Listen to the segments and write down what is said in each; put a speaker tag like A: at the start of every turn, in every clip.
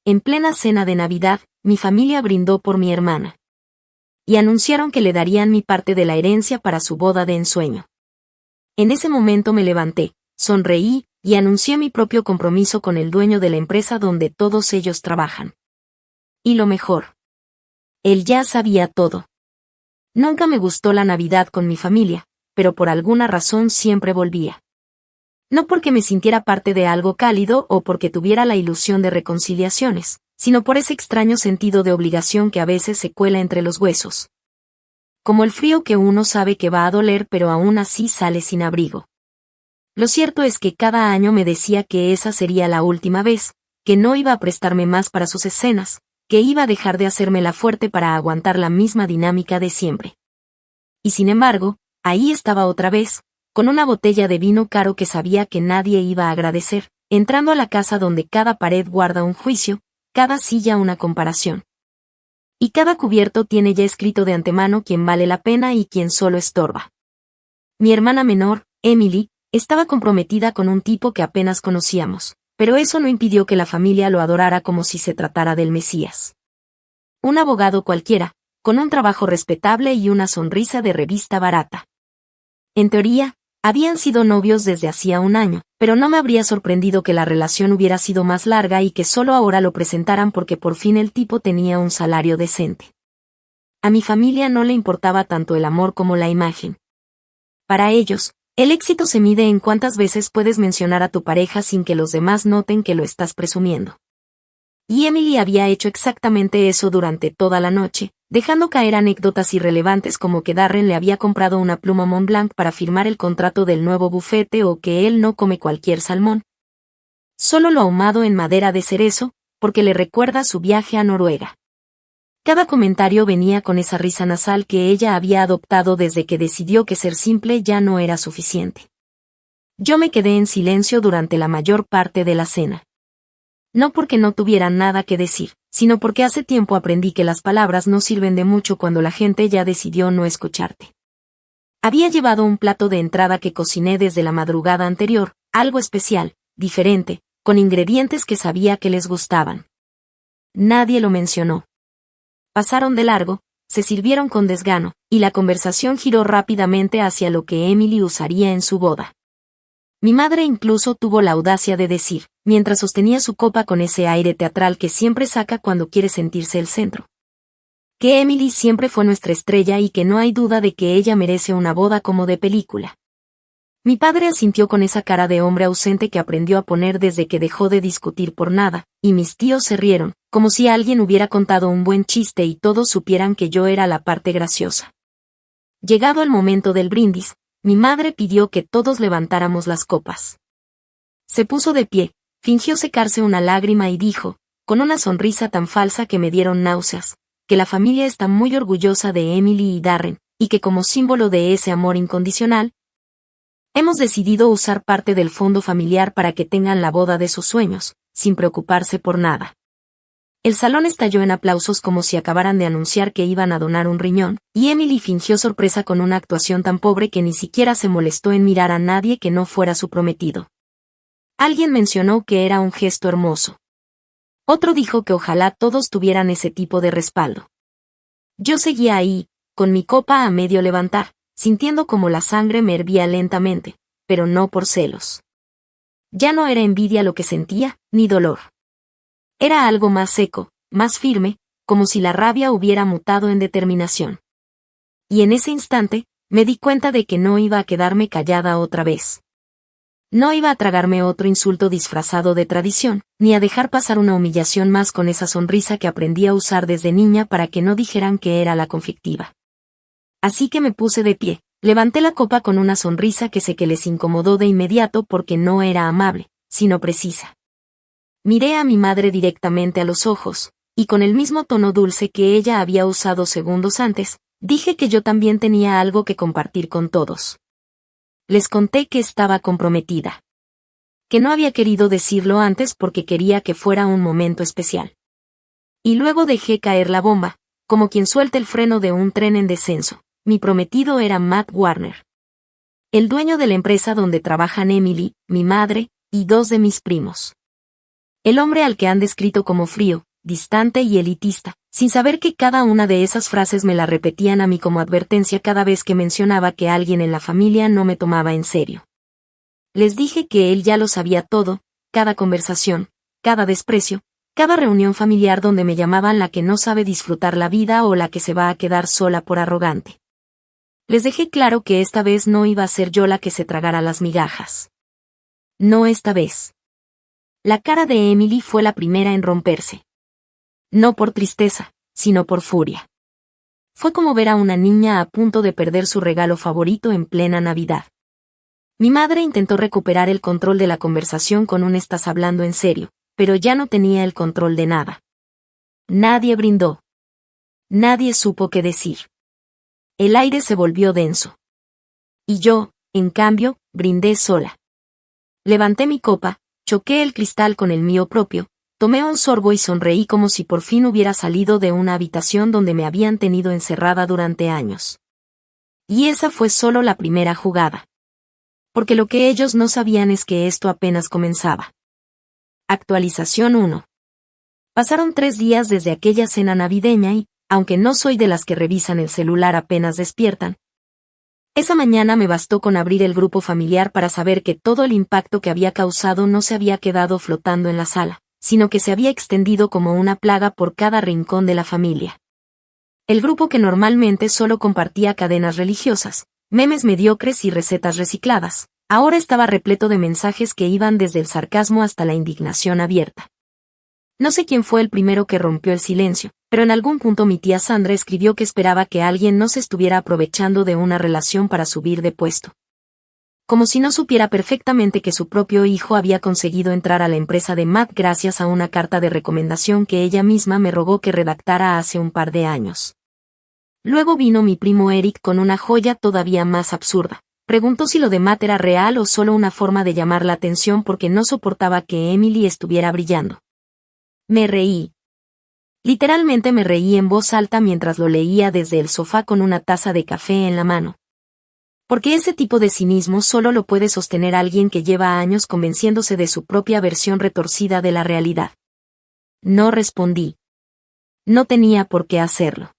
A: en plena cena de Navidad, mi familia brindó por mi hermana. Y anunciaron que le darían mi parte de la herencia para su boda de ensueño. En ese momento me levanté, sonreí, y anuncié mi propio compromiso con el dueño de la empresa donde todos ellos trabajan. Y lo mejor. Él ya sabía todo. Nunca me gustó la Navidad con mi familia, pero por alguna razón siempre volvía. No porque me sintiera parte de algo cálido o porque tuviera la ilusión de reconciliaciones, sino por ese extraño sentido de obligación que a veces se cuela entre los huesos. Como el frío que uno sabe que va a doler pero aún así sale sin abrigo. Lo cierto es que cada año me decía que esa sería la última vez, que no iba a prestarme más para sus escenas, que iba a dejar de hacerme la fuerte para aguantar la misma dinámica de siempre. Y sin embargo, ahí estaba otra vez, con una botella de vino caro que sabía que nadie iba a agradecer, entrando a la casa donde cada pared guarda un juicio, cada silla una comparación. Y cada cubierto tiene ya escrito de antemano quién vale la pena y quién solo estorba. Mi hermana menor, Emily, estaba comprometida con un tipo que apenas conocíamos, pero eso no impidió que la familia lo adorara como si se tratara del Mesías. Un abogado cualquiera, con un trabajo respetable y una sonrisa de revista barata. En teoría, habían sido novios desde hacía un año, pero no me habría sorprendido que la relación hubiera sido más larga y que solo ahora lo presentaran porque por fin el tipo tenía un salario decente. A mi familia no le importaba tanto el amor como la imagen. Para ellos, el éxito se mide en cuántas veces puedes mencionar a tu pareja sin que los demás noten que lo estás presumiendo. Y Emily había hecho exactamente eso durante toda la noche, dejando caer anécdotas irrelevantes como que Darren le había comprado una pluma Montblanc para firmar el contrato del nuevo bufete o que él no come cualquier salmón. Solo lo ahumado en madera de cerezo, porque le recuerda su viaje a Noruega. Cada comentario venía con esa risa nasal que ella había adoptado desde que decidió que ser simple ya no era suficiente. Yo me quedé en silencio durante la mayor parte de la cena. No porque no tuviera nada que decir, sino porque hace tiempo aprendí que las palabras no sirven de mucho cuando la gente ya decidió no escucharte. Había llevado un plato de entrada que cociné desde la madrugada anterior, algo especial, diferente, con ingredientes que sabía que les gustaban. Nadie lo mencionó. Pasaron de largo, se sirvieron con desgano, y la conversación giró rápidamente hacia lo que Emily usaría en su boda. Mi madre incluso tuvo la audacia de decir, mientras sostenía su copa con ese aire teatral que siempre saca cuando quiere sentirse el centro, que Emily siempre fue nuestra estrella y que no hay duda de que ella merece una boda como de película. Mi padre asintió con esa cara de hombre ausente que aprendió a poner desde que dejó de discutir por nada, y mis tíos se rieron, como si alguien hubiera contado un buen chiste y todos supieran que yo era la parte graciosa. Llegado el momento del brindis, mi madre pidió que todos levantáramos las copas. Se puso de pie, fingió secarse una lágrima y dijo, con una sonrisa tan falsa que me dieron náuseas, que la familia está muy orgullosa de Emily y Darren, y que como símbolo de ese amor incondicional, hemos decidido usar parte del fondo familiar para que tengan la boda de sus sueños, sin preocuparse por nada. El salón estalló en aplausos como si acabaran de anunciar que iban a donar un riñón, y Emily fingió sorpresa con una actuación tan pobre que ni siquiera se molestó en mirar a nadie que no fuera su prometido. Alguien mencionó que era un gesto hermoso. Otro dijo que ojalá todos tuvieran ese tipo de respaldo. Yo seguía ahí, con mi copa a medio levantar, sintiendo como la sangre me hervía lentamente, pero no por celos. Ya no era envidia lo que sentía, ni dolor. Era algo más seco, más firme, como si la rabia hubiera mutado en determinación. Y en ese instante, me di cuenta de que no iba a quedarme callada otra vez. No iba a tragarme otro insulto disfrazado de tradición, ni a dejar pasar una humillación más con esa sonrisa que aprendí a usar desde niña para que no dijeran que era la conflictiva. Así que me puse de pie, levanté la copa con una sonrisa que sé que les incomodó de inmediato porque no era amable, sino precisa. Miré a mi madre directamente a los ojos, y con el mismo tono dulce que ella había usado segundos antes, dije que yo también tenía algo que compartir con todos. Les conté que estaba comprometida. Que no había querido decirlo antes porque quería que fuera un momento especial. Y luego dejé caer la bomba, como quien suelta el freno de un tren en descenso. Mi prometido era Matt Warner. El dueño de la empresa donde trabajan Emily, mi madre, y 2 de mis primos. El hombre al que han descrito como frío, distante y elitista, sin saber que cada una de esas frases me la repetían a mí como advertencia cada vez que mencionaba que alguien en la familia no me tomaba en serio. Les dije que él ya lo sabía todo, cada conversación, cada desprecio, cada reunión familiar donde me llamaban la que no sabe disfrutar la vida o la que se va a quedar sola por arrogante. Les dejé claro que esta vez no iba a ser yo la que se tragara las migajas. No esta vez. La cara de Emily fue la primera en romperse. No por tristeza, sino por furia. Fue como ver a una niña a punto de perder su regalo favorito en plena Navidad. Mi madre intentó recuperar el control de la conversación con un "estás hablando en serio", pero ya no tenía el control de nada. Nadie brindó. Nadie supo qué decir. El aire se volvió denso. Y yo, en cambio, brindé sola. Levanté mi copa, choqué el cristal con el mío propio, tomé un sorbo y sonreí como si por fin hubiera salido de una habitación donde me habían tenido encerrada durante años. Y esa fue solo la primera jugada. Porque lo que ellos no sabían es que esto apenas comenzaba. Actualización 1. Pasaron 3 días desde aquella cena navideña y, aunque no soy de las que revisan el celular apenas despiertan, esa mañana me bastó con abrir el grupo familiar para saber que todo el impacto que había causado no se había quedado flotando en la sala, sino que se había extendido como una plaga por cada rincón de la familia. El grupo, que normalmente solo compartía cadenas religiosas, memes mediocres y recetas recicladas, ahora estaba repleto de mensajes que iban desde el sarcasmo hasta la indignación abierta. No sé quién fue el primero que rompió el silencio, pero en algún punto mi tía Sandra escribió que esperaba que alguien no se estuviera aprovechando de una relación para subir de puesto. Como si no supiera perfectamente que su propio hijo había conseguido entrar a la empresa de Matt gracias a una carta de recomendación que ella misma me rogó que redactara hace un par de años. Luego vino mi primo Eric con una joya todavía más absurda. Preguntó si lo de Matt era real o solo una forma de llamar la atención porque no soportaba que Emily estuviera brillando. Me reí. Literalmente me reí en voz alta mientras lo leía desde el sofá con una taza de café en la mano. Porque ese tipo de cinismo solo lo puede sostener alguien que lleva años convenciéndose de su propia versión retorcida de la realidad. No respondí. No tenía por qué hacerlo.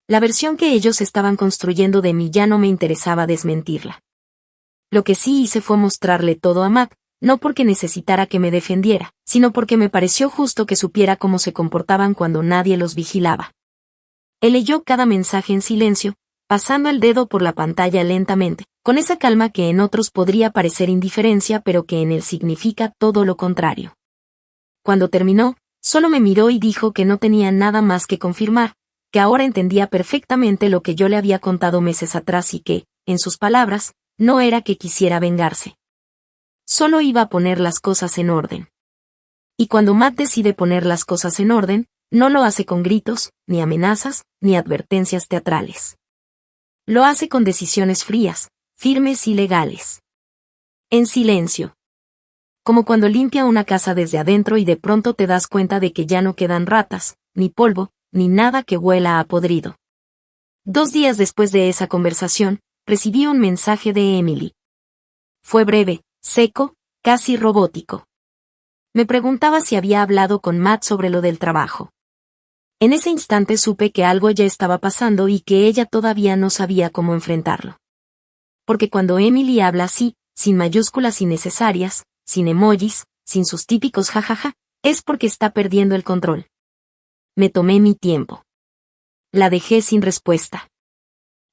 A: La versión que ellos estaban construyendo de mí ya no me interesaba desmentirla. Lo que sí hice fue mostrarle todo a Matt, no porque necesitara que me defendiera, sino porque me pareció justo que supiera cómo se comportaban cuando nadie los vigilaba. Él leyó cada mensaje en silencio, pasando el dedo por la pantalla lentamente, con esa calma que en otros podría parecer indiferencia pero que en él significa todo lo contrario. Cuando terminó, solo me miró y dijo que no tenía nada más que confirmar, que ahora entendía perfectamente lo que yo le había contado meses atrás y que, en sus palabras, no era que quisiera vengarse. Solo iba a poner las cosas en orden. Y cuando Matt decide poner las cosas en orden, no lo hace con gritos, ni amenazas, ni advertencias teatrales. Lo hace con decisiones frías, firmes y legales. En silencio. Como cuando limpia una casa desde adentro y de pronto te das cuenta de que ya no quedan ratas, ni polvo, ni nada que huela a podrido. 2 días después de esa conversación, recibí un mensaje de Emily. Fue breve, seco, casi robótico. Me preguntaba si había hablado con Matt sobre lo del trabajo. En ese instante supe que algo ya estaba pasando y que ella todavía no sabía cómo enfrentarlo. Porque cuando Emily habla así, sin mayúsculas innecesarias, sin emojis, sin sus típicos jajaja, es porque está perdiendo el control. Me tomé mi tiempo. La dejé sin respuesta.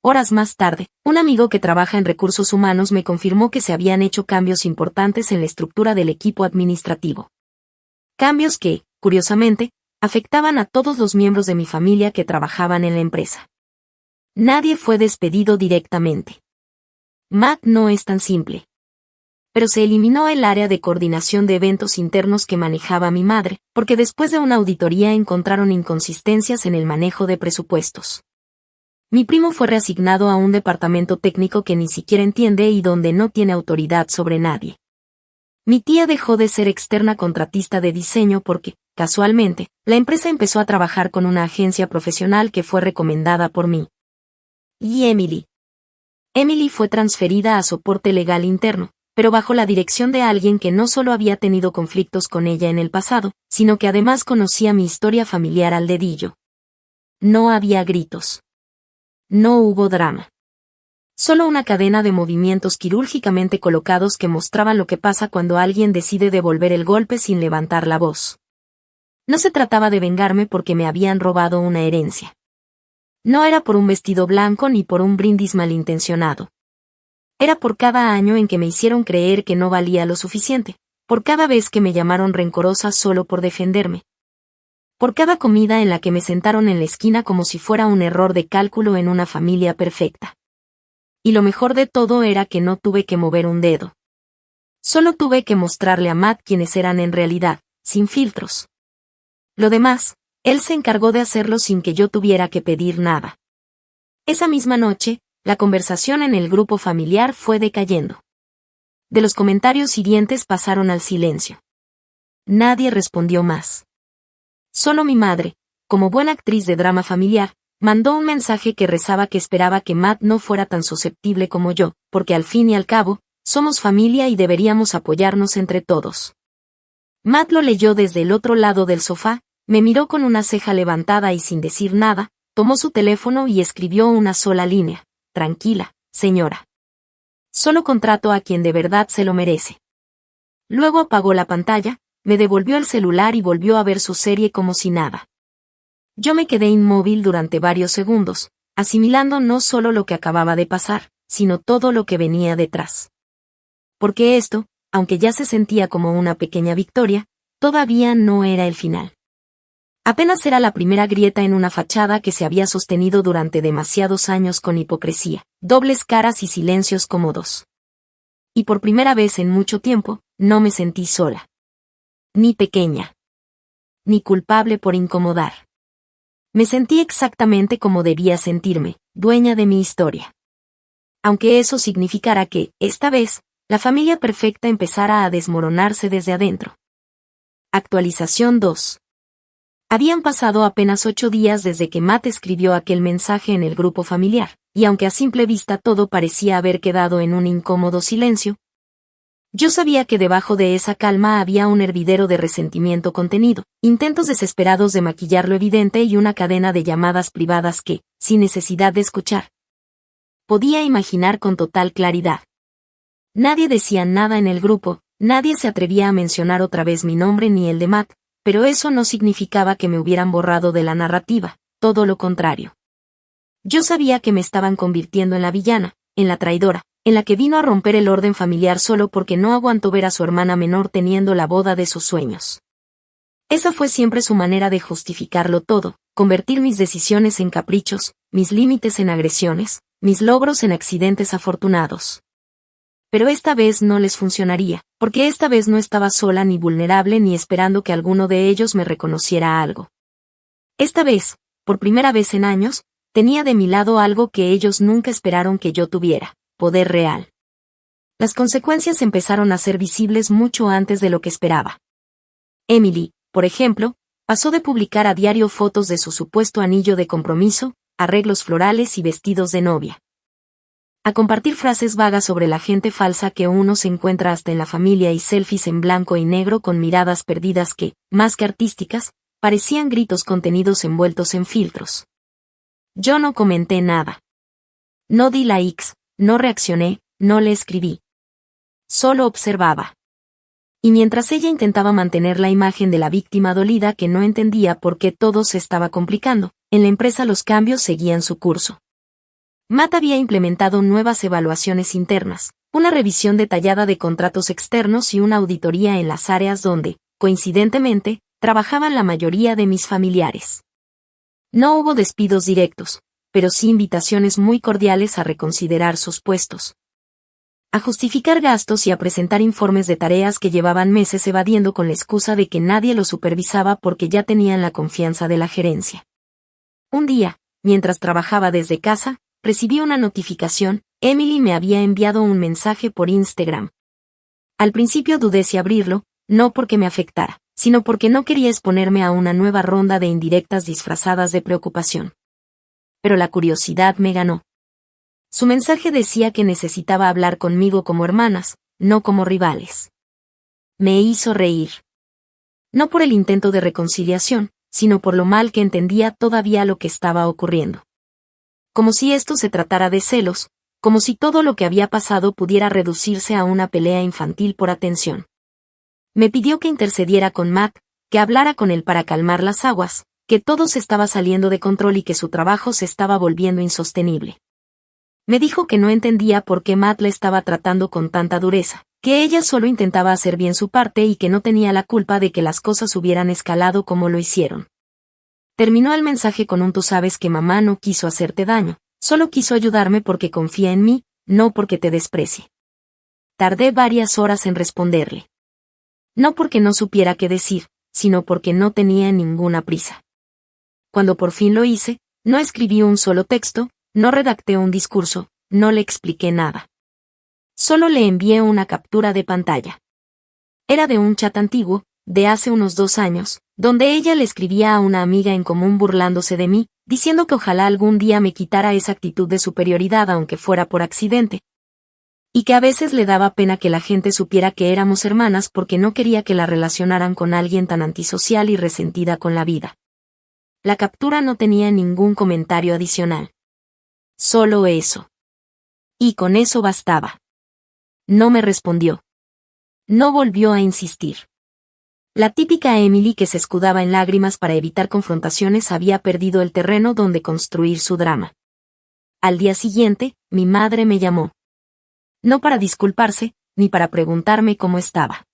A: Horas más tarde, un amigo que trabaja en recursos humanos me confirmó que se habían hecho cambios importantes en la estructura del equipo administrativo. Cambios que, curiosamente, afectaban a todos los miembros de mi familia que trabajaban en la empresa. Nadie fue despedido directamente. Matt no es tan simple. Pero se eliminó el área de coordinación de eventos internos que manejaba mi madre, porque después de una auditoría encontraron inconsistencias en el manejo de presupuestos. Mi primo fue reasignado a un departamento técnico que ni siquiera entiende y donde no tiene autoridad sobre nadie. Mi tía dejó de ser externa contratista de diseño porque, casualmente, la empresa empezó a trabajar con una agencia profesional que fue recomendada por mí. Y Emily. Emily fue transferida a soporte legal interno, pero bajo la dirección de alguien que no solo había tenido conflictos con ella en el pasado, sino que además conocía mi historia familiar al dedillo. No había gritos. No hubo drama. Solo una cadena de movimientos quirúrgicamente colocados que mostraban lo que pasa cuando alguien decide devolver el golpe sin levantar la voz. No se trataba de vengarme porque me habían robado una herencia. No era por un vestido blanco ni por un brindis malintencionado. Era por cada año en que me hicieron creer que no valía lo suficiente, por cada vez que me llamaron rencorosa solo por defenderme. Por cada comida en la que me sentaron en la esquina como si fuera un error de cálculo en una familia perfecta. Y lo mejor de todo era que no tuve que mover un dedo. Solo tuve que mostrarle a Matt quiénes eran en realidad, sin filtros. Lo demás, él se encargó de hacerlo sin que yo tuviera que pedir nada. Esa misma noche, la conversación en el grupo familiar fue decayendo. De los comentarios hirientes pasaron al silencio. Nadie respondió más. Solo mi madre, como buena actriz de drama familiar, mandó un mensaje que rezaba que esperaba que Matt no fuera tan susceptible como yo, porque al fin y al cabo, somos familia y deberíamos apoyarnos entre todos. Matt lo leyó desde el otro lado del sofá, me miró con una ceja levantada y sin decir nada, tomó su teléfono y escribió una sola línea. Tranquila, señora. Solo contrato a quien de verdad se lo merece. Luego apagó la pantalla, me devolvió el celular y volvió a ver su serie como si nada. Yo me quedé inmóvil durante varios segundos, asimilando no solo lo que acababa de pasar, sino todo lo que venía detrás. Porque esto, aunque ya se sentía como una pequeña victoria, todavía no era el final. Apenas era la primera grieta en una fachada que se había sostenido durante demasiados años con hipocresía, dobles caras y silencios cómodos. Y por primera vez en mucho tiempo, no me sentí sola. Ni pequeña. Ni culpable por incomodar. Me sentí exactamente como debía sentirme, dueña de mi historia. Aunque eso significara que, esta vez, la familia perfecta empezara a desmoronarse desde adentro. Actualización 2. Habían pasado apenas 8 días desde que Matt escribió aquel mensaje en el grupo familiar, y aunque a simple vista todo parecía haber quedado en un incómodo silencio, yo sabía que debajo de esa calma había un hervidero de resentimiento contenido, intentos desesperados de maquillar lo evidente y una cadena de llamadas privadas que, sin necesidad de escuchar, podía imaginar con total claridad. Nadie decía nada en el grupo, nadie se atrevía a mencionar otra vez mi nombre ni el de Matt, pero eso no significaba que me hubieran borrado de la narrativa, todo lo contrario. Yo sabía que me estaban convirtiendo en la villana, en la traidora, en la que vino a romper el orden familiar solo porque no aguantó ver a su hermana menor teniendo la boda de sus sueños. Esa fue siempre su manera de justificarlo todo, convertir mis decisiones en caprichos, mis límites en agresiones, mis logros en accidentes afortunados. Pero esta vez no les funcionaría, porque esta vez no estaba sola ni vulnerable ni esperando que alguno de ellos me reconociera algo. Esta vez, por primera vez en años, tenía de mi lado algo que ellos nunca esperaron que yo tuviera, poder real. Las consecuencias empezaron a ser visibles mucho antes de lo que esperaba. Emily, por ejemplo, pasó de publicar a diario fotos de su supuesto anillo de compromiso, arreglos florales y vestidos de novia, a compartir frases vagas sobre la gente falsa que uno se encuentra hasta en la familia y selfies en blanco y negro con miradas perdidas que, más que artísticas, parecían gritos contenidos envueltos en filtros. Yo no comenté nada. No di likes, no reaccioné, no le escribí. Solo observaba. Y mientras ella intentaba mantener la imagen de la víctima dolida que no entendía por qué todo se estaba complicando, en la empresa los cambios seguían su curso. Matt había implementado nuevas evaluaciones internas, una revisión detallada de contratos externos y una auditoría en las áreas donde, coincidentemente, trabajaban la mayoría de mis familiares. No hubo despidos directos, pero sí invitaciones muy cordiales a reconsiderar sus puestos, a justificar gastos y a presentar informes de tareas que llevaban meses evadiendo con la excusa de que nadie los supervisaba porque ya tenían la confianza de la gerencia. Un día, mientras trabajaba desde casa, recibí una notificación. Emily me había enviado un mensaje por Instagram. Al principio dudé si abrirlo, no porque me afectara, sino porque no quería exponerme a una nueva ronda de indirectas disfrazadas de preocupación. Pero la curiosidad me ganó. Su mensaje decía que necesitaba hablar conmigo como hermanas, no como rivales. Me hizo reír. No por el intento de reconciliación, sino por lo mal que entendía todavía lo que estaba ocurriendo. Como si esto se tratara de celos, como si todo lo que había pasado pudiera reducirse a una pelea infantil por atención. Me pidió que intercediera con Matt, que hablara con él para calmar las aguas, que todo se estaba saliendo de control y que su trabajo se estaba volviendo insostenible. Me dijo que no entendía por qué Matt la estaba tratando con tanta dureza, que ella solo intentaba hacer bien su parte y que no tenía la culpa de que las cosas hubieran escalado como lo hicieron. Terminó el mensaje con un: tú sabes que mamá no quiso hacerte daño, solo quiso ayudarme porque confía en mí, no porque te desprecie. Tardé varias horas en responderle. No porque no supiera qué decir, sino porque no tenía ninguna prisa. Cuando por fin lo hice, no escribí un solo texto, no redacté un discurso, no le expliqué nada. Solo le envié una captura de pantalla. Era de un chat antiguo, de hace unos 2 años, donde ella le escribía a una amiga en común burlándose de mí, diciendo que ojalá algún día me quitara esa actitud de superioridad aunque fuera por accidente. Y que a veces le daba pena que la gente supiera que éramos hermanas porque no quería que la relacionaran con alguien tan antisocial y resentida con la vida. La captura no tenía ningún comentario adicional. Solo eso. Y con eso bastaba. No me respondió. No volvió a insistir. La típica Emily que se escudaba en lágrimas para evitar confrontaciones había perdido el terreno donde construir su drama. Al día siguiente, mi madre me llamó. No para disculparse, ni para preguntarme cómo estaba.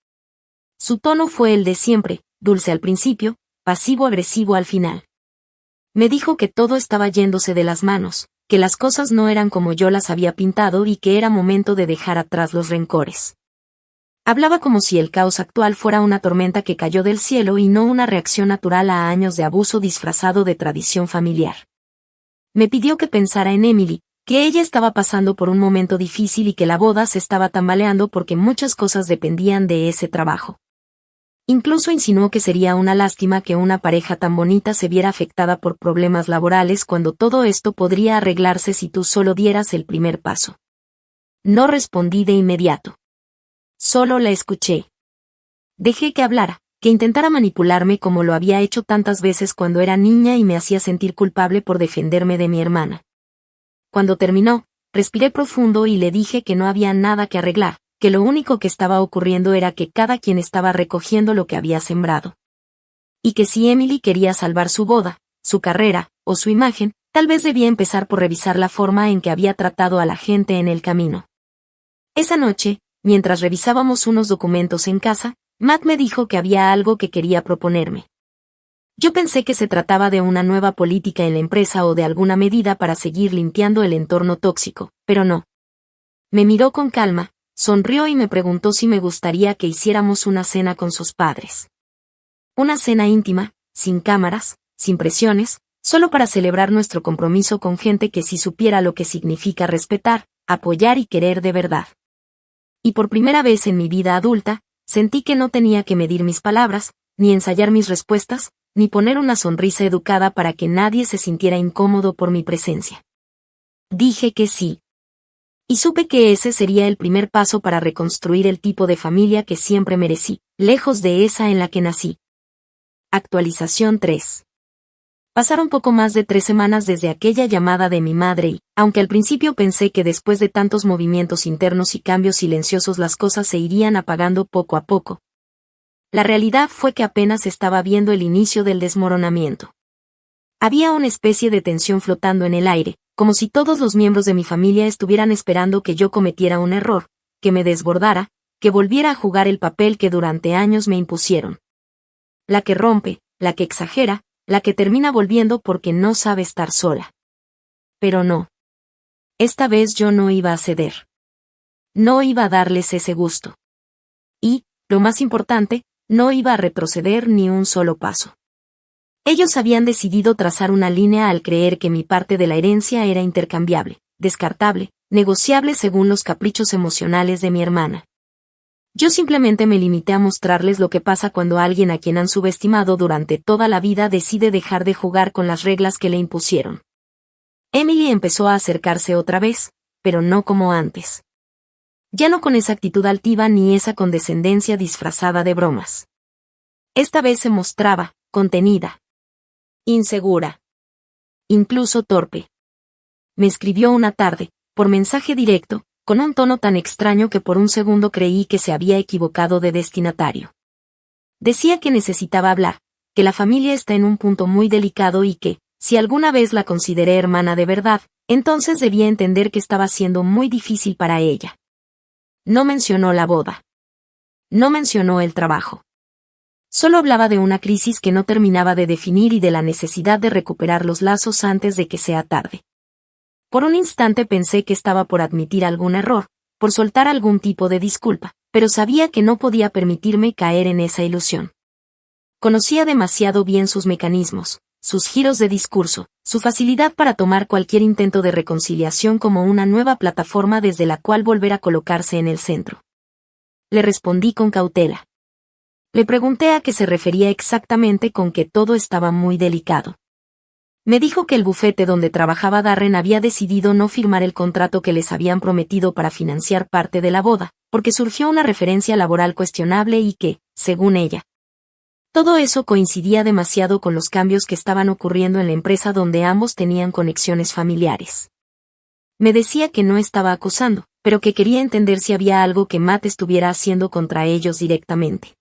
A: Su tono fue el de siempre, dulce al principio, pasivo-agresivo al final. Me dijo que todo estaba yéndose de las manos, que las cosas no eran como yo las había pintado y que era momento de dejar atrás los rencores. Hablaba como si el caos actual fuera una tormenta que cayó del cielo y no una reacción natural a años de abuso disfrazado de tradición familiar. Me pidió que pensara en Emily, que ella estaba pasando por un momento difícil y que la boda se estaba tambaleando porque muchas cosas dependían de ese trabajo. Incluso insinuó que sería una lástima que una pareja tan bonita se viera afectada por problemas laborales cuando todo esto podría arreglarse si tú solo dieras el primer paso. No respondí de inmediato. Solo la escuché. Dejé que hablara, que intentara manipularme como lo había hecho tantas veces cuando era niña y me hacía sentir culpable por defenderme de mi hermana. Cuando terminó, respiré profundo y le dije que no había nada que arreglar, que lo único que estaba ocurriendo era que cada quien estaba recogiendo lo que había sembrado. Y que si Emily quería salvar su boda, su carrera, o su imagen, tal vez debía empezar por revisar la forma en que había tratado a la gente en el camino. Esa noche, mientras revisábamos unos documentos en casa, Matt me dijo que había algo que quería proponerme. Yo pensé que se trataba de una nueva política en la empresa o de alguna medida para seguir limpiando el entorno tóxico, pero no. Me miró con calma, sonrió y me preguntó si me gustaría que hiciéramos una cena con sus padres. Una cena íntima, sin cámaras, sin presiones, solo para celebrar nuestro compromiso con gente que sí supiera lo que significa respetar, apoyar y querer de verdad. Y por primera vez en mi vida adulta, sentí que no tenía que medir mis palabras, ni ensayar mis respuestas, ni poner una sonrisa educada para que nadie se sintiera incómodo por mi presencia. Dije que sí. Y supe que ese sería el primer paso para reconstruir el tipo de familia que siempre merecí, lejos de esa en la que nací. Actualización 3. Pasaron poco más de 3 semanas desde aquella llamada de mi madre y, aunque al principio pensé que después de tantos movimientos internos y cambios silenciosos las cosas se irían apagando poco a poco, la realidad fue que apenas estaba viendo el inicio del desmoronamiento. Había una especie de tensión flotando en el aire, como si todos los miembros de mi familia estuvieran esperando que yo cometiera un error, que me desbordara, que volviera a jugar el papel que durante años me impusieron. La que rompe, la que exagera, la que termina volviendo porque no sabe estar sola. Pero no. Esta vez yo no iba a ceder. No iba a darles ese gusto. Y, lo más importante, no iba a retroceder ni un solo paso. Ellos habían decidido trazar una línea al creer que mi parte de la herencia era intercambiable, descartable, negociable según los caprichos emocionales de mi hermana. Yo simplemente me limité a mostrarles lo que pasa cuando alguien a quien han subestimado durante toda la vida decide dejar de jugar con las reglas que le impusieron. Emily empezó a acercarse otra vez, pero no como antes. Ya no con esa actitud altiva ni esa condescendencia disfrazada de bromas. Esta vez se mostraba, contenida. Insegura. Incluso torpe. Me escribió una tarde, por mensaje directo, con un tono tan extraño que por un segundo creí que se había equivocado de destinatario. Decía que necesitaba hablar, que la familia está en un punto muy delicado y que, si alguna vez la consideré hermana de verdad, entonces debía entender que estaba siendo muy difícil para ella. No mencionó la boda. No mencionó el trabajo. Solo hablaba de una crisis que no terminaba de definir y de la necesidad de recuperar los lazos antes de que sea tarde. Por un instante pensé que estaba por admitir algún error, por soltar algún tipo de disculpa, pero sabía que no podía permitirme caer en esa ilusión. Conocía demasiado bien sus mecanismos, sus giros de discurso, su facilidad para tomar cualquier intento de reconciliación como una nueva plataforma desde la cual volver a colocarse en el centro. Le respondí con cautela. Le pregunté a qué se refería exactamente con que todo estaba muy delicado. Me dijo que el bufete donde trabajaba Darren había decidido no firmar el contrato que les habían prometido para financiar parte de la boda, porque surgió una referencia laboral cuestionable y que, según ella, todo eso coincidía demasiado con los cambios que estaban ocurriendo en la empresa donde ambos tenían conexiones familiares. Me decía que no estaba acusando, pero que quería entender si había algo que Matt estuviera haciendo contra ellos directamente.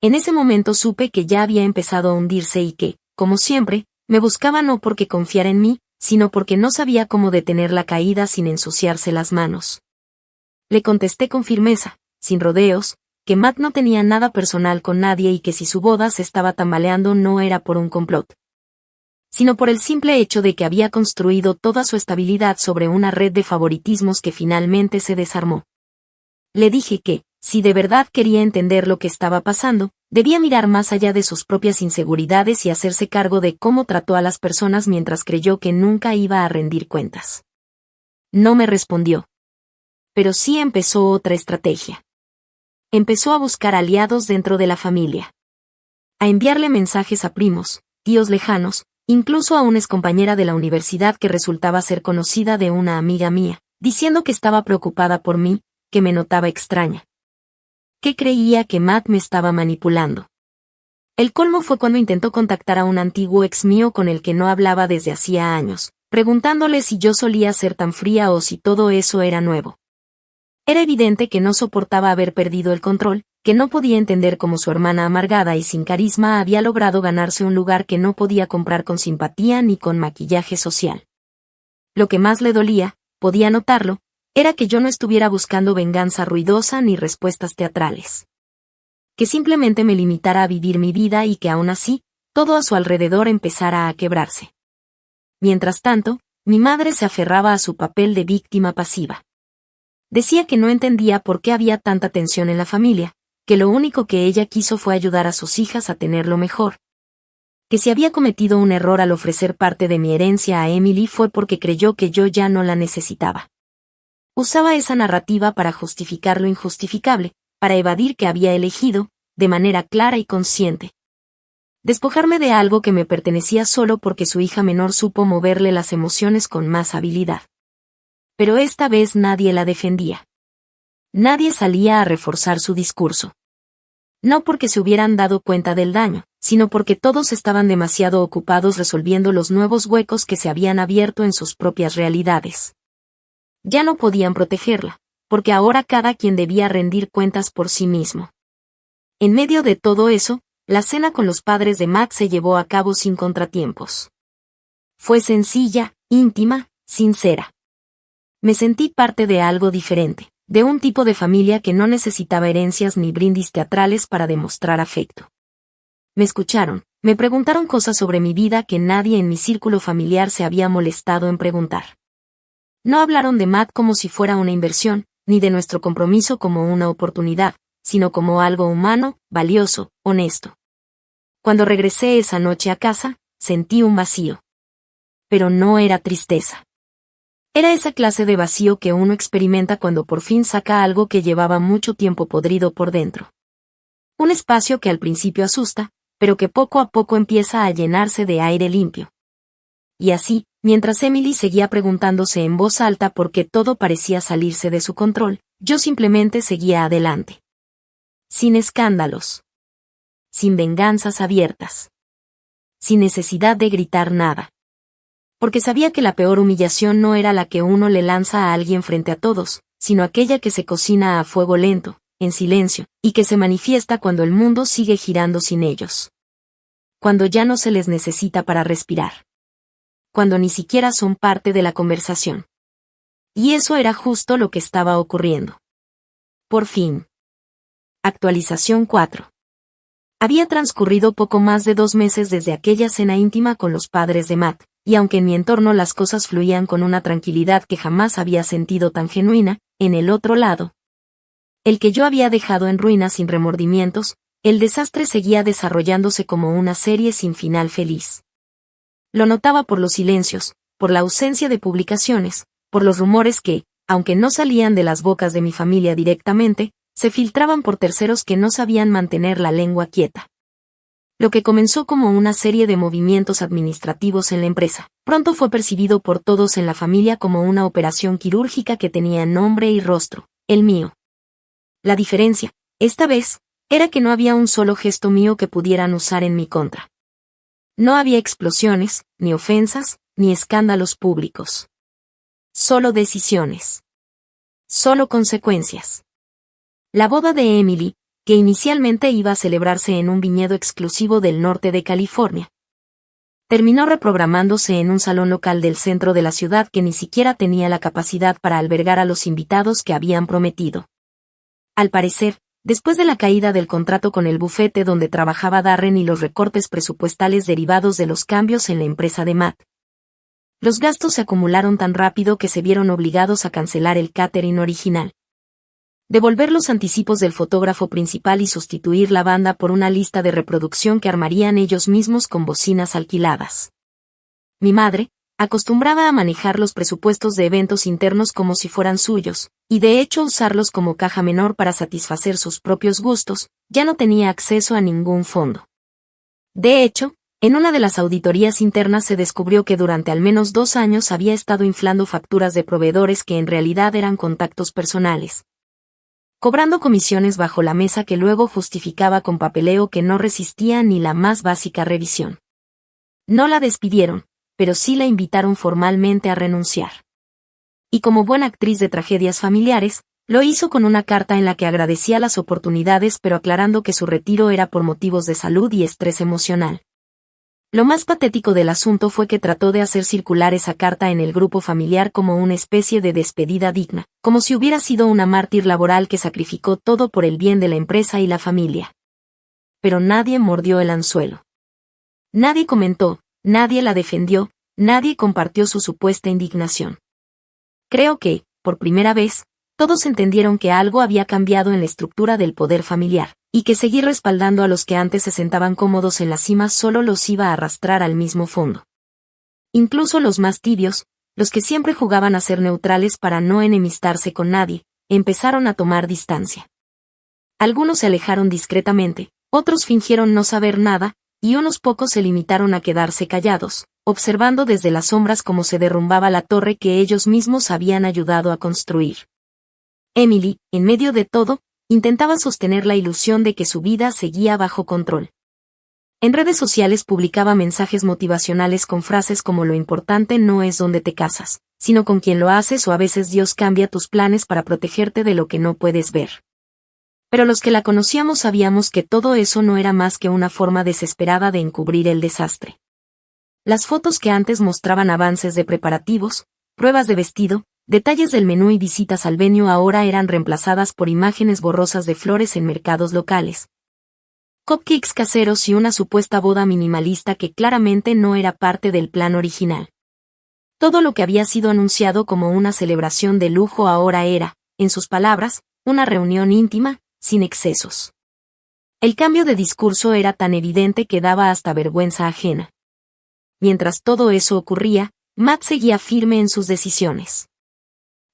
A: En ese momento supe que ya había empezado a hundirse y que, como siempre, me buscaba no porque confiara en mí, sino porque no sabía cómo detener la caída sin ensuciarse las manos. Le contesté con firmeza, sin rodeos, que Matt no tenía nada personal con nadie y que si su boda se estaba tambaleando no era por un complot, sino por el simple hecho de que había construido toda su estabilidad sobre una red de favoritismos que finalmente se desarmó. Le dije que, si de verdad quería entender lo que estaba pasando, debía mirar más allá de sus propias inseguridades y hacerse cargo de cómo trató a las personas mientras creyó que nunca iba a rendir cuentas. No me respondió. Pero sí empezó otra estrategia. Empezó a buscar aliados dentro de la familia. A enviarle mensajes a primos, tíos lejanos, incluso a una excompañera de la universidad que resultaba ser conocida de una amiga mía, diciendo que estaba preocupada por mí, que me notaba extraña. Que creía que Matt me estaba manipulando. El colmo fue cuando intentó contactar a un antiguo ex mío con el que no hablaba desde hacía años, preguntándole si yo solía ser tan fría o si todo eso era nuevo. Era evidente que no soportaba haber perdido el control, que no podía entender cómo su hermana amargada y sin carisma había logrado ganarse un lugar que no podía comprar con simpatía ni con maquillaje social. Lo que más le dolía, podía notarlo, era que yo no estuviera buscando venganza ruidosa ni respuestas teatrales. Que simplemente me limitara a vivir mi vida y que aún así, todo a su alrededor empezara a quebrarse. Mientras tanto, mi madre se aferraba a su papel de víctima pasiva. Decía que no entendía por qué había tanta tensión en la familia, que lo único que ella quiso fue ayudar a sus hijas a tenerlo mejor. Que si había cometido un error al ofrecer parte de mi herencia a Emily fue porque creyó que yo ya no la necesitaba. Usaba esa narrativa para justificar lo injustificable, para evadir que había elegido, de manera clara y consciente, despojarme de algo que me pertenecía solo porque su hija menor supo moverle las emociones con más habilidad. Pero esta vez nadie la defendía. Nadie salía a reforzar su discurso. No porque se hubieran dado cuenta del daño, sino porque todos estaban demasiado ocupados resolviendo los nuevos huecos que se habían abierto en sus propias realidades. Ya no podían protegerla, porque ahora cada quien debía rendir cuentas por sí mismo. En medio de todo eso, la cena con los padres de Matt se llevó a cabo sin contratiempos. Fue sencilla, íntima, sincera. Me sentí parte de algo diferente, de un tipo de familia que no necesitaba herencias ni brindis teatrales para demostrar afecto. Me escucharon, me preguntaron cosas sobre mi vida que nadie en mi círculo familiar se había molestado en preguntar. No hablaron de Matt como si fuera una inversión, ni de nuestro compromiso como una oportunidad, sino como algo humano, valioso, honesto. Cuando regresé esa noche a casa, sentí un vacío. Pero no era tristeza. Era esa clase de vacío que uno experimenta cuando por fin saca algo que llevaba mucho tiempo podrido por dentro. Un espacio que al principio asusta, pero que poco a poco empieza a llenarse de aire limpio. Y así, mientras Emily seguía preguntándose en voz alta por qué todo parecía salirse de su control, yo simplemente seguía adelante. Sin escándalos. Sin venganzas abiertas. Sin necesidad de gritar nada. Porque sabía que la peor humillación no era la que uno le lanza a alguien frente a todos, sino aquella que se cocina a fuego lento, en silencio, y que se manifiesta cuando el mundo sigue girando sin ellos. Cuando ya no se les necesita para respirar. Cuando ni siquiera son parte de la conversación. Y eso era justo lo que estaba ocurriendo. Por fin. Actualización 4. Había transcurrido poco más de 2 meses desde aquella cena íntima con los padres de Matt, y aunque en mi entorno las cosas fluían con una tranquilidad que jamás había sentido tan genuina, en el otro lado, el que yo había dejado en ruinas sin remordimientos, el desastre seguía desarrollándose como una serie sin final feliz. Lo notaba por los silencios, por la ausencia de publicaciones, por los rumores que, aunque no salían de las bocas de mi familia directamente, se filtraban por terceros que no sabían mantener la lengua quieta. Lo que comenzó como una serie de movimientos administrativos en la empresa, pronto fue percibido por todos en la familia como una operación quirúrgica que tenía nombre y rostro, el mío. La diferencia, esta vez, era que no había un solo gesto mío que pudieran usar en mi contra. No había explosiones, ni ofensas, ni escándalos públicos. Solo decisiones. Solo consecuencias. La boda de Emily, que inicialmente iba a celebrarse en un viñedo exclusivo del norte de California, terminó reprogramándose en un salón local del centro de la ciudad que ni siquiera tenía la capacidad para albergar a los invitados que habían prometido. Al parecer, después de la caída del contrato con el bufete donde trabajaba Darren y los recortes presupuestales derivados de los cambios en la empresa de Matt, los gastos se acumularon tan rápido que se vieron obligados a cancelar el catering original, devolver los anticipos del fotógrafo principal y sustituir la banda por una lista de reproducción que armarían ellos mismos con bocinas alquiladas. Mi madre, acostumbrada a manejar los presupuestos de eventos internos como si fueran suyos, y de hecho usarlos como caja menor para satisfacer sus propios gustos, ya no tenía acceso a ningún fondo. De hecho, en una de las auditorías internas se descubrió que durante al menos 2 años había estado inflando facturas de proveedores que en realidad eran contactos personales, cobrando comisiones bajo la mesa que luego justificaba con papeleo que no resistía ni la más básica revisión. No la despidieron, pero sí la invitaron formalmente a renunciar. Y como buena actriz de tragedias familiares, lo hizo con una carta en la que agradecía las oportunidades pero aclarando que su retiro era por motivos de salud y estrés emocional. Lo más patético del asunto fue que trató de hacer circular esa carta en el grupo familiar como una especie de despedida digna, como si hubiera sido una mártir laboral que sacrificó todo por el bien de la empresa y la familia. Pero nadie mordió el anzuelo. Nadie comentó, nadie la defendió, nadie compartió su supuesta indignación. Creo que, por primera vez, todos entendieron que algo había cambiado en la estructura del poder familiar, y que seguir respaldando a los que antes se sentaban cómodos en la cima solo los iba a arrastrar al mismo fondo. Incluso los más tibios, los que siempre jugaban a ser neutrales para no enemistarse con nadie, empezaron a tomar distancia. Algunos se alejaron discretamente, otros fingieron no saber nada, y unos pocos se limitaron a quedarse callados, observando desde las sombras cómo se derrumbaba la torre que ellos mismos habían ayudado a construir. Emily, en medio de todo, intentaba sostener la ilusión de que su vida seguía bajo control. En redes sociales publicaba mensajes motivacionales con frases como lo importante no es dónde te casas, sino con quién lo haces o a veces Dios cambia tus planes para protegerte de lo que no puedes ver. Pero los que la conocíamos sabíamos que todo eso no era más que una forma desesperada de encubrir el desastre. Las fotos que antes mostraban avances de preparativos, pruebas de vestido, detalles del menú y visitas al venue ahora eran reemplazadas por imágenes borrosas de flores en mercados locales, cupcakes caseros y una supuesta boda minimalista que claramente no era parte del plan original. Todo lo que había sido anunciado como una celebración de lujo ahora era, en sus palabras, una reunión íntima, sin excesos. El cambio de discurso era tan evidente que daba hasta vergüenza ajena. Mientras todo eso ocurría, Matt seguía firme en sus decisiones.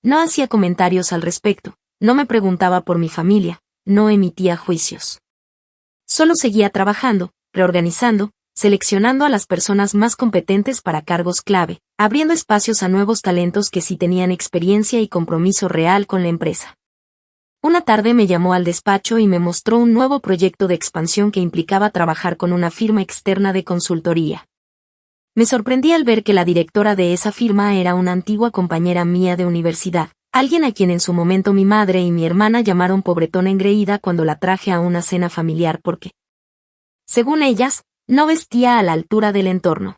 A: No hacía comentarios al respecto, no me preguntaba por mi familia, no emitía juicios. Solo seguía trabajando, reorganizando, seleccionando a las personas más competentes para cargos clave, abriendo espacios a nuevos talentos que sí tenían experiencia y compromiso real con la empresa. Una tarde me llamó al despacho y me mostró un nuevo proyecto de expansión que implicaba trabajar con una firma externa de consultoría. Me sorprendí al ver que la directora de esa firma era una antigua compañera mía de universidad, alguien a quien en su momento mi madre y mi hermana llamaron pobretona engreída cuando la traje a una cena familiar porque, según ellas, no vestía a la altura del entorno.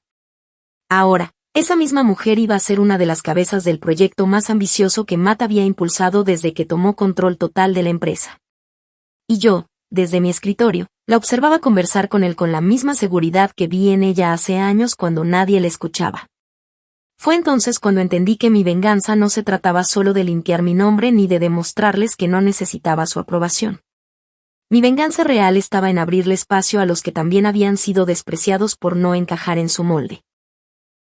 A: Ahora, esa misma mujer iba a ser una de las cabezas del proyecto más ambicioso que Matt había impulsado desde que tomó control total de la empresa. Y yo, desde mi escritorio, la observaba conversar con él con la misma seguridad que vi en ella hace años cuando nadie le escuchaba. Fue entonces cuando entendí que mi venganza no se trataba solo de limpiar mi nombre ni de demostrarles que no necesitaba su aprobación. Mi venganza real estaba en abrirle espacio a los que también habían sido despreciados por no encajar en su molde.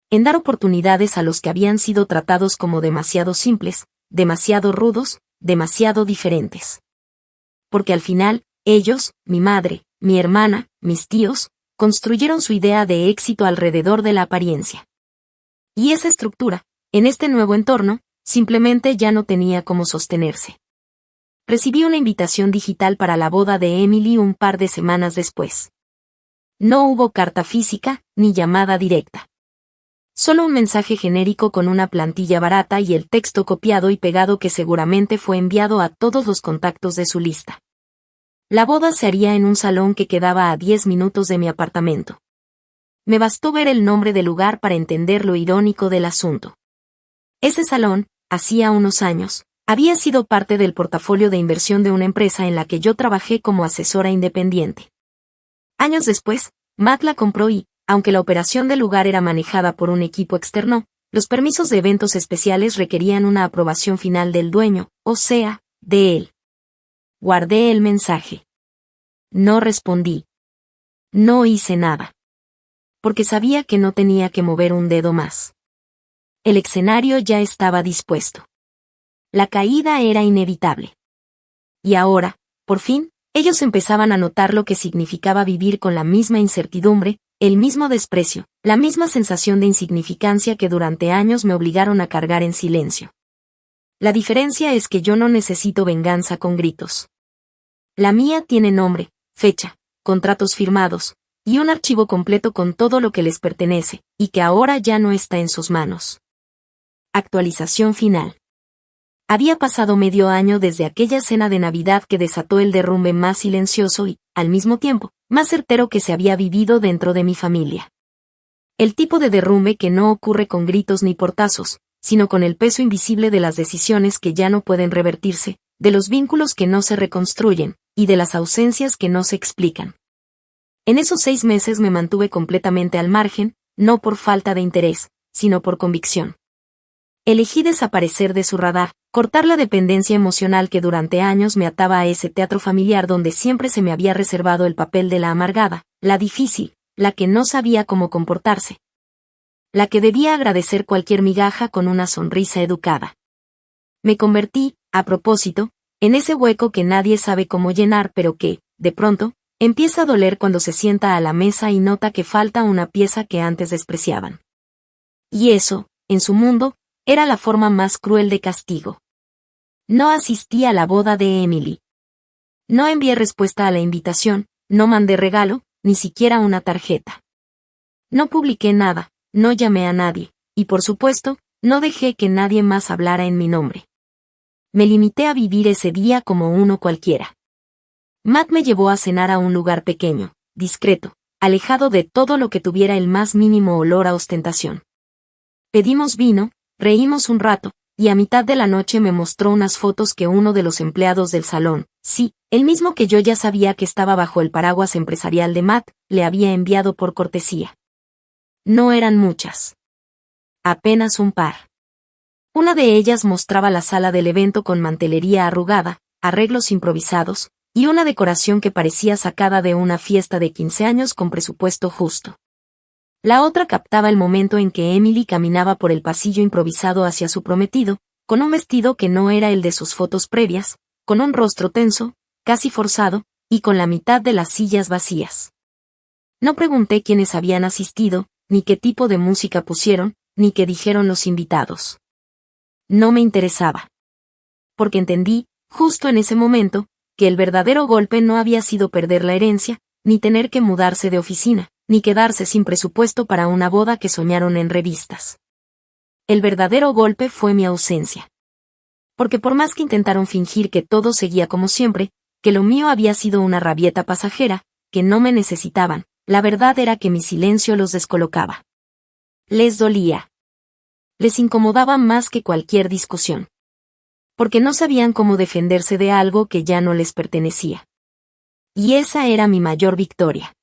A: En dar oportunidades a los que habían sido tratados como demasiado simples, demasiado rudos, demasiado diferentes. Porque al final, ellos, mi madre, mi hermana, mis tíos, construyeron su idea de éxito alrededor de la apariencia. Y esa estructura, en este nuevo entorno, simplemente ya no tenía cómo sostenerse. Recibí una invitación digital para la boda de Emily un par de semanas después. No hubo carta física, ni llamada directa. Solo un mensaje genérico con una plantilla barata y el texto copiado y pegado que seguramente fue enviado a todos los contactos de su lista. La boda se haría en un salón que quedaba a 10 minutos de mi apartamento. Me bastó ver el nombre del lugar para entender lo irónico del asunto. Ese salón, hacía unos años, había sido parte del portafolio de inversión de una empresa en la que yo trabajé como asesora independiente. Años después, Matt la compró y, aunque la operación del lugar era manejada por un equipo externo, los permisos de eventos especiales requerían una aprobación final del dueño, o sea, de él. Guardé el mensaje. No respondí. No hice nada. Porque sabía que no tenía que mover un dedo más. El escenario ya estaba dispuesto. La caída era inevitable. Y ahora, por fin, ellos empezaban a notar lo que significaba vivir con la misma incertidumbre, el mismo desprecio, la misma sensación de insignificancia que durante años me obligaron a cargar en silencio. La diferencia es que yo no necesito venganza con gritos. La mía tiene nombre, fecha, contratos firmados, y un archivo completo con todo lo que les pertenece, y que ahora ya no está en sus manos. Actualización final. Había pasado medio año desde aquella cena de Navidad que desató el derrumbe más silencioso y, al mismo tiempo, más certero que se había vivido dentro de mi familia. El tipo de derrumbe que no ocurre con gritos ni portazos, sino con el peso invisible de las decisiones que ya no pueden revertirse, de los vínculos que no se reconstruyen, y de las ausencias que no se explican. En esos 6 meses me mantuve completamente al margen, no por falta de interés, sino por convicción. Elegí desaparecer de su radar, cortar la dependencia emocional que durante años me ataba a ese teatro familiar donde siempre se me había reservado el papel de la amargada, la difícil, la que no sabía cómo comportarse. La que debía agradecer cualquier migaja con una sonrisa educada. Me convertí, a propósito, en ese hueco que nadie sabe cómo llenar pero que, de pronto, empieza a doler cuando se sienta a la mesa y nota que falta una pieza que antes despreciaban. Y eso, en su mundo, era la forma más cruel de castigo. No asistí a la boda de Emily. No envié respuesta a la invitación, no mandé regalo, ni siquiera una tarjeta. No publiqué nada, no llamé a nadie, y por supuesto, no dejé que nadie más hablara en mi nombre. Me limité a vivir ese día como uno cualquiera. Matt me llevó a cenar a un lugar pequeño, discreto, alejado de todo lo que tuviera el más mínimo olor a ostentación. Pedimos vino, reímos un rato, y a mitad de la noche me mostró unas fotos que uno de los empleados del salón, sí, el mismo que yo ya sabía que estaba bajo el paraguas empresarial de Matt, le había enviado por cortesía. No eran muchas. Apenas un par. Una de ellas mostraba la sala del evento con mantelería arrugada, arreglos improvisados, y una decoración que parecía sacada de una fiesta de 15 años con presupuesto justo. La otra captaba el momento en que Emily caminaba por el pasillo improvisado hacia su prometido, con un vestido que no era el de sus fotos previas, con un rostro tenso, casi forzado, y con la mitad de las sillas vacías. No pregunté quiénes habían asistido, ni qué tipo de música pusieron, ni qué dijeron los invitados. No me interesaba. Porque entendí, justo en ese momento, que el verdadero golpe no había sido perder la herencia, ni tener que mudarse de oficina, ni quedarse sin presupuesto para una boda que soñaron en revistas. El verdadero golpe fue mi ausencia. Porque por más que intentaron fingir que todo seguía como siempre, que lo mío había sido una rabieta pasajera, que no me necesitaban, la verdad era que mi silencio los descolocaba. Les dolía. Les incomodaba más que cualquier discusión. Porque no sabían cómo defenderse de algo que ya no les pertenecía. Y esa era mi mayor victoria.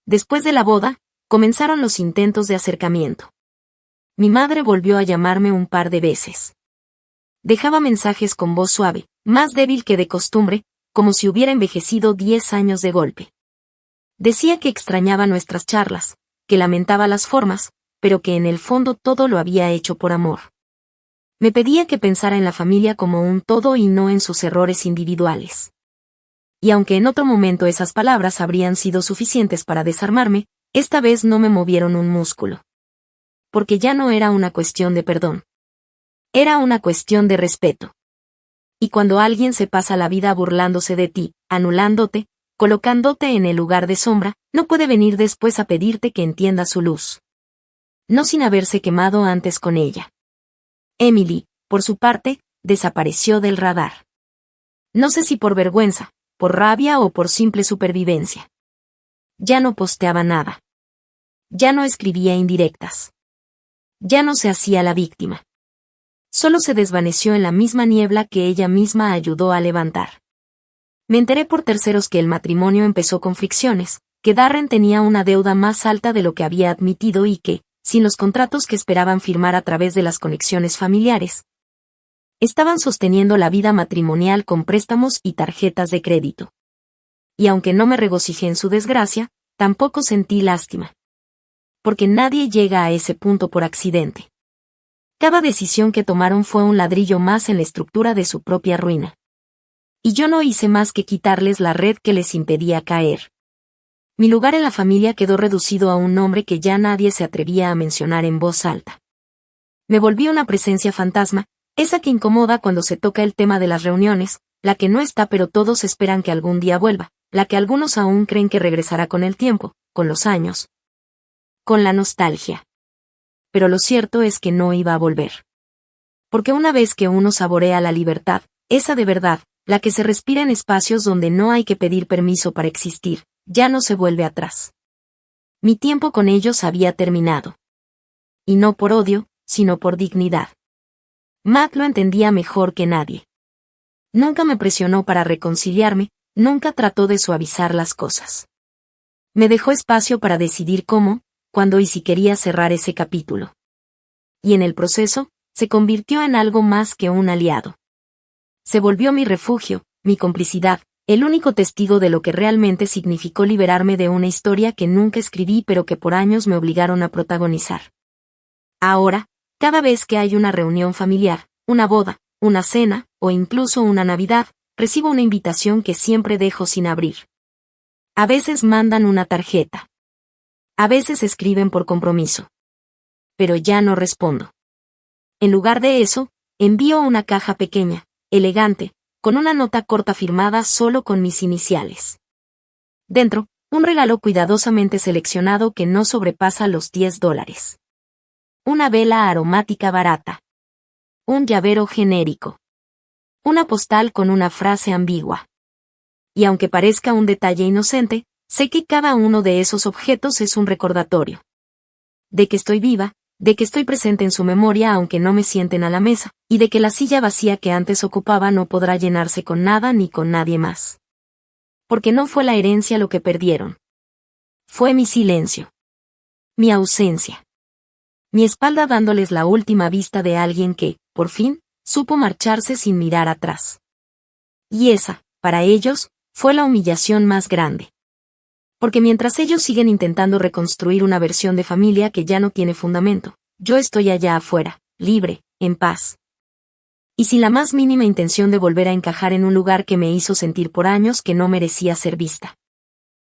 A: Después de la boda, comenzaron los intentos de acercamiento. Mi madre volvió a llamarme un par de veces. Dejaba mensajes con voz suave, más débil que de costumbre, como si hubiera envejecido 10 años de golpe. Decía que extrañaba nuestras charlas, que lamentaba las formas, pero que en el fondo todo lo había hecho por amor. Me pedía que pensara en la familia como un todo y no en sus errores individuales. Y aunque en otro momento esas palabras habrían sido suficientes para desarmarme, esta vez no me movieron un músculo. Porque ya no era una cuestión de perdón. Era una cuestión de respeto. Y cuando alguien se pasa la vida burlándose de ti, anulándote, colocándote en el lugar de sombra, no puede venir después a pedirte que entiendas su luz. No sin haberse quemado antes con ella. Emily, por su parte, desapareció del radar. No sé si por vergüenza, por rabia o por simple supervivencia. Ya no posteaba nada. Ya no escribía indirectas. Ya no se hacía la víctima. Solo se desvaneció en la misma niebla que ella misma ayudó a levantar. Me enteré por terceros que el matrimonio empezó con fricciones, que Darren tenía una deuda más alta de lo que había admitido y que, sin los contratos que esperaban firmar a través de las conexiones familiares, estaban sosteniendo la vida matrimonial con préstamos y tarjetas de crédito. Y aunque no me regocijé en su desgracia, tampoco sentí lástima. Porque nadie llega a ese punto por accidente. Cada decisión que tomaron fue un ladrillo más en la estructura de su propia ruina. Y yo no hice más que quitarles la red que les impedía caer. Mi lugar en la familia quedó reducido a un nombre que ya nadie se atrevía a mencionar en voz alta. Me volví una presencia fantasma, esa que incomoda cuando se toca el tema de las reuniones, la que no está pero todos esperan que algún día vuelva, la que algunos aún creen que regresará con el tiempo, con los años, con la nostalgia. Pero lo cierto es que no iba a volver. Porque una vez que uno saborea la libertad, esa de verdad, la que se respira en espacios donde no hay que pedir permiso para existir, ya no se vuelve atrás. Mi tiempo con ellos había terminado. Y no por odio, sino por dignidad. Matt lo entendía mejor que nadie. Nunca me presionó para reconciliarme, nunca trató de suavizar las cosas. Me dejó espacio para decidir cómo, cuándo y si quería cerrar ese capítulo. Y en el proceso, se convirtió en algo más que un aliado. Se volvió mi refugio, mi complicidad, el único testigo de lo que realmente significó liberarme de una historia que nunca escribí pero que por años me obligaron a protagonizar. Ahora, cada vez que hay una reunión familiar, una boda, una cena, o incluso una Navidad, recibo una invitación que siempre dejo sin abrir. A veces mandan una tarjeta. A veces escriben por compromiso. Pero ya no respondo. En lugar de eso, envío una caja pequeña, elegante, con una nota corta firmada solo con mis iniciales. Dentro, un regalo cuidadosamente seleccionado que no sobrepasa los $10. Una vela aromática barata. Un llavero genérico. Una postal con una frase ambigua. Y aunque parezca un detalle inocente, sé que cada uno de esos objetos es un recordatorio. De que estoy viva, de que estoy presente en su memoria aunque no me sienten a la mesa, y de que la silla vacía que antes ocupaba no podrá llenarse con nada ni con nadie más. Porque no fue la herencia lo que perdieron. Fue mi silencio. Mi ausencia. Mi espalda dándoles la última vista de alguien que, por fin, supo marcharse sin mirar atrás. Y esa, para ellos, fue la humillación más grande. Porque mientras ellos siguen intentando reconstruir una versión de familia que ya no tiene fundamento, yo estoy allá afuera, libre, en paz. Y sin la más mínima intención de volver a encajar en un lugar que me hizo sentir por años que no merecía ser vista.